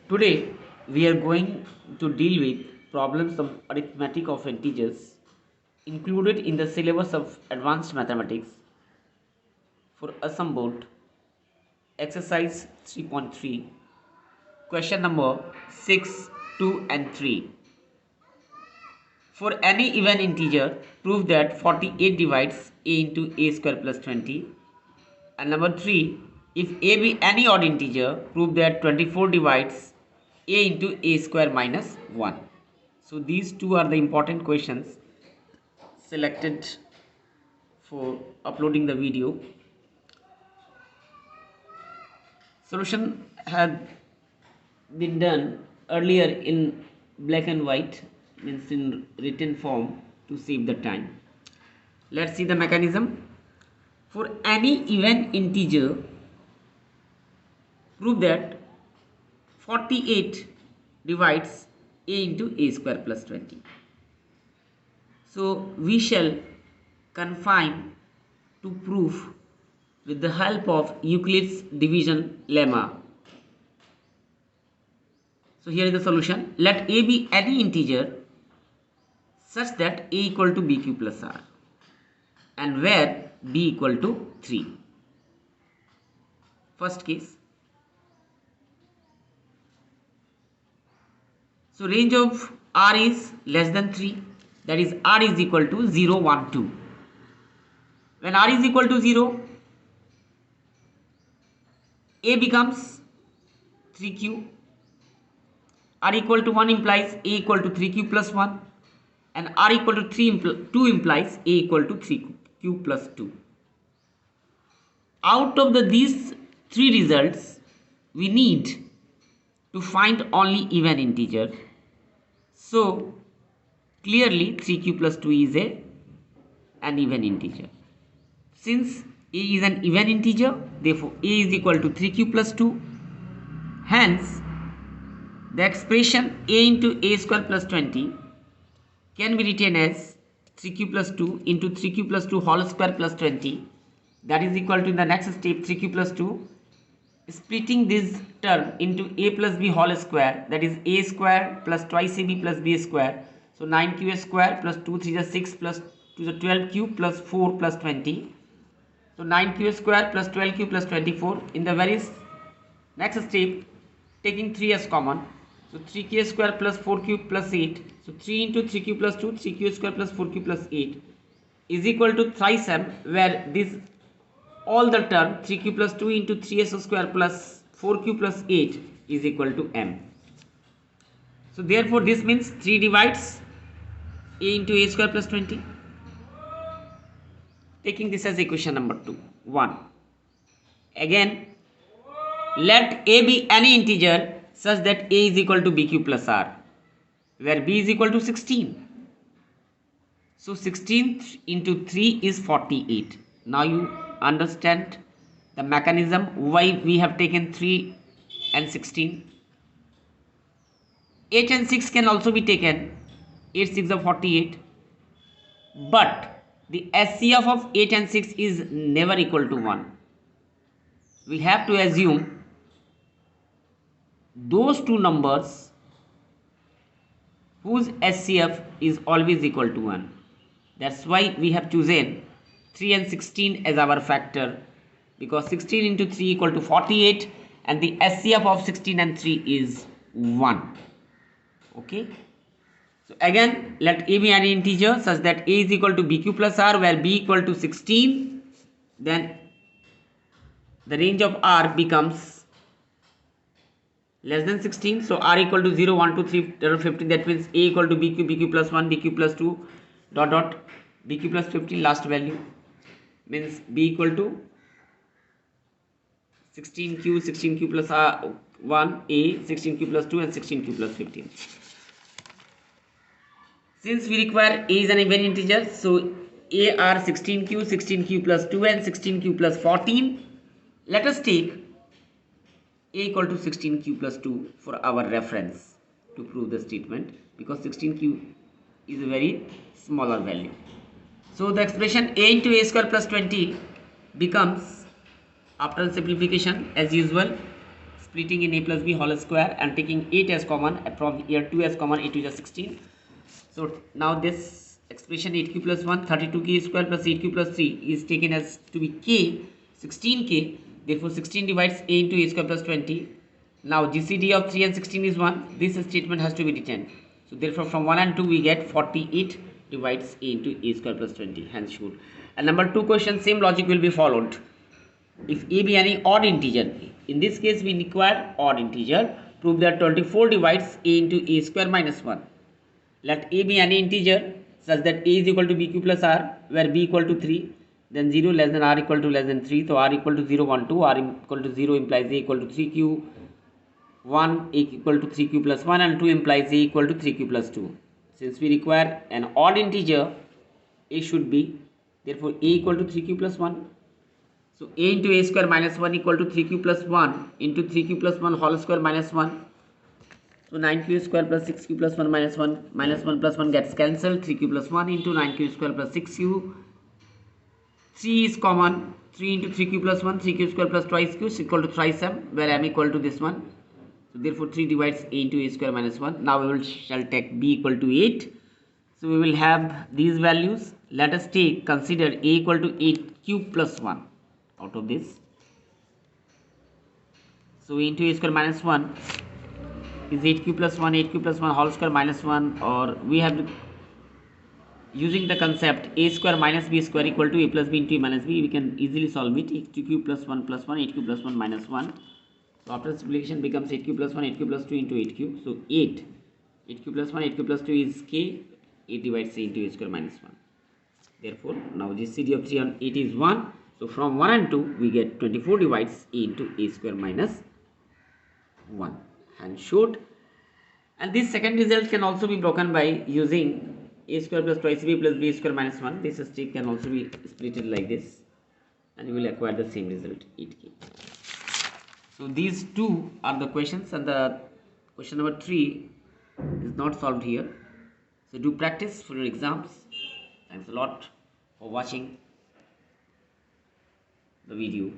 Today we are going to deal with problems of arithmetic of integers included in the syllabus of advanced mathematics for assembled exercise 3.3 question number 6, 2 and 3. For any even integer, prove that 48 divides a into a square plus 20. And number 3, if a be any odd integer, prove that 24 divides a into a square minus 1. So these two are the important questions selected for uploading the video. Solution had been done earlier in black and white, means in written form, to save the time. Let's see the mechanism. For any even integer, prove that 48 divides a into a square plus 20. So we shall confine to proof with the help of Euclid's division lemma. So here is the solution. Let a be any integer such that a equal to bq plus r and where b equal to 3. First case. So range of r is less than 3, that is r is equal to 0, 1, 2. When r is equal to 0, a becomes 3q, r equal to 1 implies a equal to 3q plus 1, and r equal to 2 implies a equal to 3q plus 2. Out of these three results, we need to find only even integer. So clearly 3q plus 2 is an even integer. Since a is an even integer, therefore a is equal to 3q plus 2. Hence, the expression a into a square plus 20 can be written as 3q plus 2 into 3q plus 2 whole square plus 20. That is equal to, in the next step, 3q plus 2. Splitting this term into a plus b whole square, that is a square plus twice ab plus b square. So 9q square plus 2 3 is 6 plus 2 is 12q plus 4 plus 20. So 9q square plus 12q plus 24. In the very next step, taking 3 as common. So 3q square plus 4q plus 8. So 3 into 3q plus 2, 3q square plus 4q plus 8 is equal to thrice m, where this all the term 3q plus 2 into 3s square plus 4q plus 8 is equal to m. So therefore this means 3 divides a into a square plus 20. Taking this as equation number 1. Again, let a be any integer such that a is equal to bq plus r, where b is equal to 16. So 16 into 3 is 48. Now you understand the mechanism why we have taken 3 and 16. 8 and 6 can also be taken. 8 6 of 48. But the SCF of 8 and 6 is never equal to 1. We have to assume those two numbers whose SCF is always equal to 1. That's why we have chosen 3 and 16 as our factor, because 16 into 3 equal to 48 and the SCF of 16 and 3 is 1. Okay. So again, let a be an integer such that a is equal to bq plus r, where b equal to 16. Then the range of r becomes less than 16. So r equal to 0, 1, 2, 3, 15. That means a equal to bq, bq plus 1, bq plus 2, dot dot, bq plus 15, last value. Means b equal to 16q, 16q plus 1, a, 16q plus 2 and 16q plus 15. Since we require a is an even integer, so a are 16q, 16q plus 2 and 16q plus 14. Let us take a equal to 16q plus 2 for our reference to prove the statement, because 16q is a very smaller value. So the expression a into a square plus 20 becomes, after simplification as usual, splitting in a plus b whole square and taking 8 as common, from here 2 as common, 8 to the 16. So now this expression 8q plus 1, 32k square plus 8q plus 3 is taken as to be k, 16k. Therefore 16 divides a into a square plus 20. Now GCD of 3 and 16 is 1. This statement has to be written. So therefore from 1 and 2 we get 48 divides a into a square plus 20. Hence should. And number 2 question, same logic will be followed. If a be any odd integer, in this case we require odd integer, prove that 24 divides a into a square minus 1. Let a be any integer such that a is equal to bq plus r, where b equal to 3, then 0 less than r equal to less than 3. So r equal to 0, 1, 2, r equal to 0 implies a equal to 3q, 1 a equal to 3q plus 1, and 2 implies a equal to 3q plus 2. Since we require an odd integer, a should be, therefore a equal to 3q plus 1. So a into a square minus 1 equal to 3q plus 1 into 3q plus 1 whole square minus 1. So 9q square plus 6q plus 1 minus 1, minus 1 plus 1 gets cancelled. 3q plus 1 into 9q square plus 6q. 3 is common. 3 into 3q plus 1, 3q square plus twice q is equal to thrice m, where m equal to this one. So therefore 3 divides a into a square minus 1. Now we shall take b equal to 8. So we will have these values. Let us consider a equal to 8q plus 1 out of this. So a into a square minus 1 is 8q plus 1, 8q plus 1 whole square minus 1, or we have to, using the concept a square minus b square equal to a plus b into a minus b, we can easily solve it. 8q plus 1 plus 1, 8q plus 1 minus 1. So after simplification becomes 8q plus 1, 8q plus 2 into 8q. So 8q plus 1, 8q plus 2 is k, 8 divides a into a square minus 1. Therefore now GCD of 3 on 8 is 1. So from 1 and 2 we get 24 divides a into a square minus 1. And short. And this second result can also be broken by using a square plus twice b plus b square minus 1. This stick can also be splitted like this, and you will acquire the same result, 8k. So these two are the questions, and the question number 3 is not solved here. So do practice for your exams. Thanks a lot for watching the video.